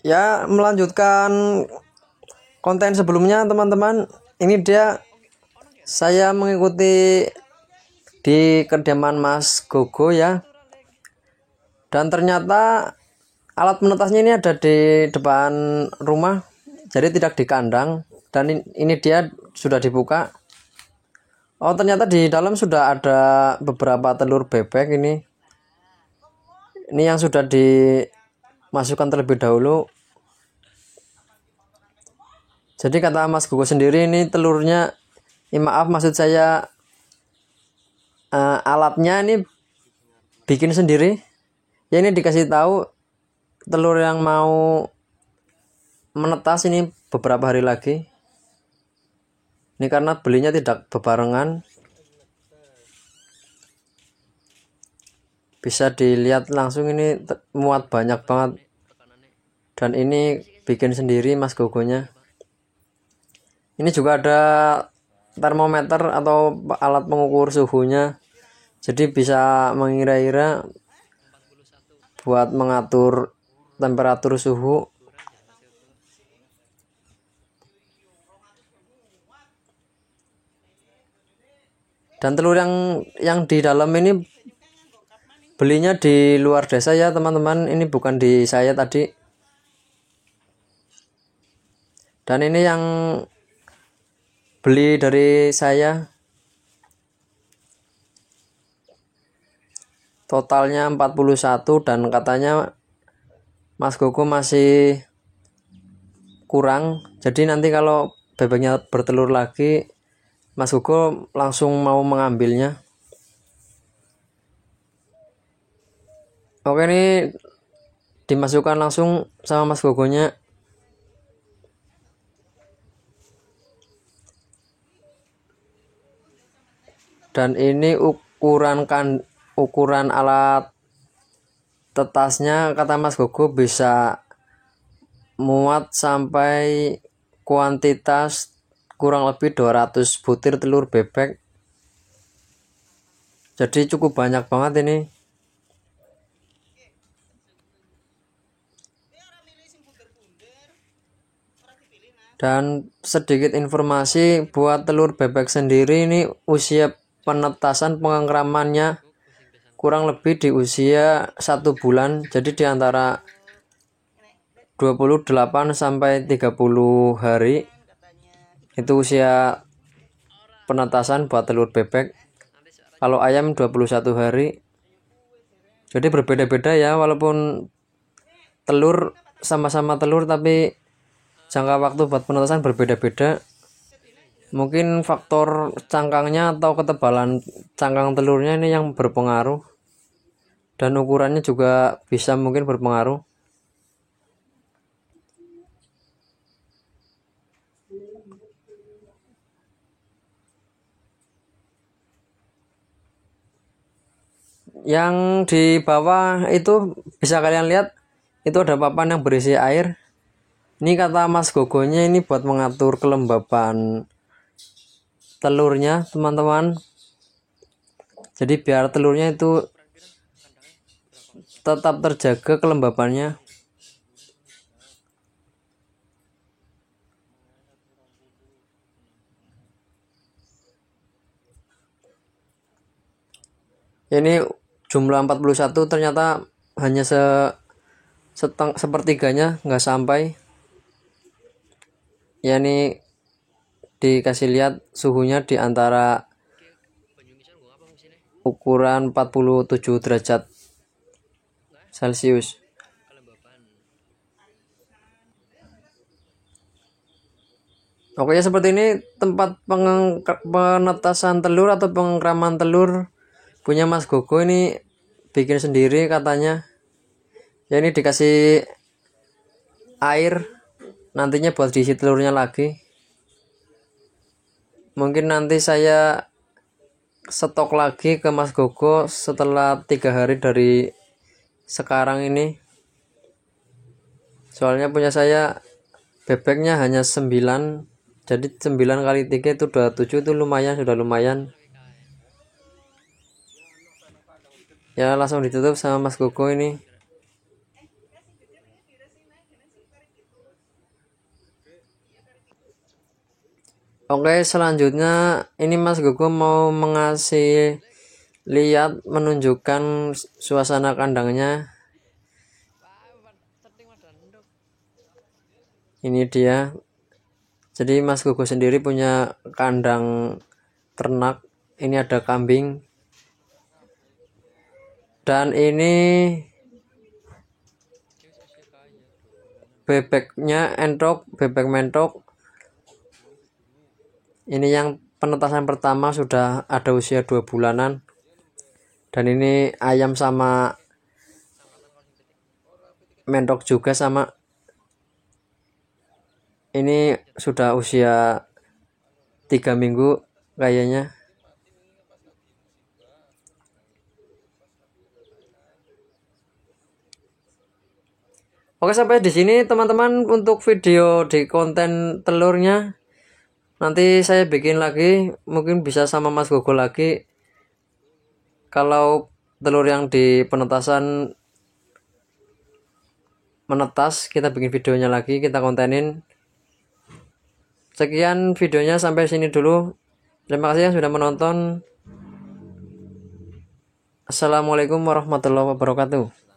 Ya, melanjutkan konten sebelumnya teman-teman. Ini dia saya mengikuti di kediaman Mas Gogo ya. Dan ternyata alat menetasnya ini ada di depan rumah. Jadi tidak di kandang. Dan ini dia sudah dibuka. Oh, ternyata di dalam sudah ada beberapa telur bebek ini. Ini yang sudah dimasukkan terlebih dahulu. Jadi kata Mas Gogo sendiri ini telurnya, maaf maksud saya alatnya ini bikin sendiri. Ya ini dikasih tahu telur yang mau menetas ini beberapa hari lagi. Ini karena belinya tidak bebarengan. Bisa dilihat langsung ini muat banyak banget. Dan ini bikin sendiri Mas Gogonya. Ini juga ada termometer atau alat pengukur suhunya. Jadi bisa mengira-ira buat mengatur temperatur suhu. Dan telur yang di dalam ini belinya di luar desa ya teman-teman. Ini bukan di saya tadi. Dan ini yang beli dari saya. Totalnya 41 dan katanya Mas Gogo masih kurang. Jadi nanti kalau bebeknya bertelur lagi, Mas Gogo langsung mau mengambilnya. Oke, ini dimasukkan langsung sama Mas Gogonya. Dan ini ukuran alat tetasnya kata Mas Gogo bisa muat sampai kuantitas kurang lebih 200 butir telur bebek. Jadi cukup banyak banget ini. Dan sedikit informasi buat telur bebek sendiri, ini usia penetasan pengkramannya kurang lebih di usia 1 bulan. Jadi di antara 28 sampai 30 hari itu usia penetasan buat telur bebek. Kalau ayam 21 hari. Jadi berbeda-beda ya, walaupun telur sama-sama telur tapi jangka waktu buat penetasan berbeda-beda. Mungkin faktor cangkangnya atau ketebalan cangkang telurnya ini yang berpengaruh. Dan ukurannya juga bisa mungkin berpengaruh. Yang di bawah itu bisa kalian lihat, itu ada papan yang berisi air. Ini kata Mas Gogonya ini buat mengatur kelembapan telurnya teman-teman. Jadi biar telurnya itu tetap terjaga kelembapannya. Ini jumlah 41 ternyata hanya sepertiganya, nggak sampai. Ya ini dikasih lihat suhunya di antara ukuran 47 derajat Celcius. Oke ya, seperti ini tempat penetasan telur atau pengkraman telur punya Mas Gogo ini bikin sendiri katanya. Ya ini dikasih air nantinya buat diisi telurnya lagi. Mungkin nanti saya stok lagi ke Mas Gogo setelah 3 hari dari sekarang ini. Soalnya punya saya bebeknya hanya 9. Jadi 9 kali 3 itu 27, itu lumayan, sudah lumayan. Ya langsung ditutup sama Mas Gogo ini. Oke, selanjutnya ini Mas Gogo mau mengasih lihat menunjukkan suasana kandangnya. Ini dia. Jadi Mas Gogo sendiri punya kandang ternak. Ini ada kambing. Dan ini bebeknya entok, bebek mentok. Ini yang penetasan pertama sudah ada usia 2 bulanan. Dan ini ayam sama mentok juga sama. Ini sudah usia 3 minggu kayaknya. Oke, sampai di sini teman-teman untuk video di konten telurnya. Nanti saya bikin lagi, mungkin bisa sama Mas Gogo lagi. Kalau telur yang di penetasan menetas, kita bikin videonya lagi, kita kontenin. Sekian videonya, sampai sini dulu. Terima kasih yang sudah menonton. Assalamualaikum warahmatullahi wabarakatuh.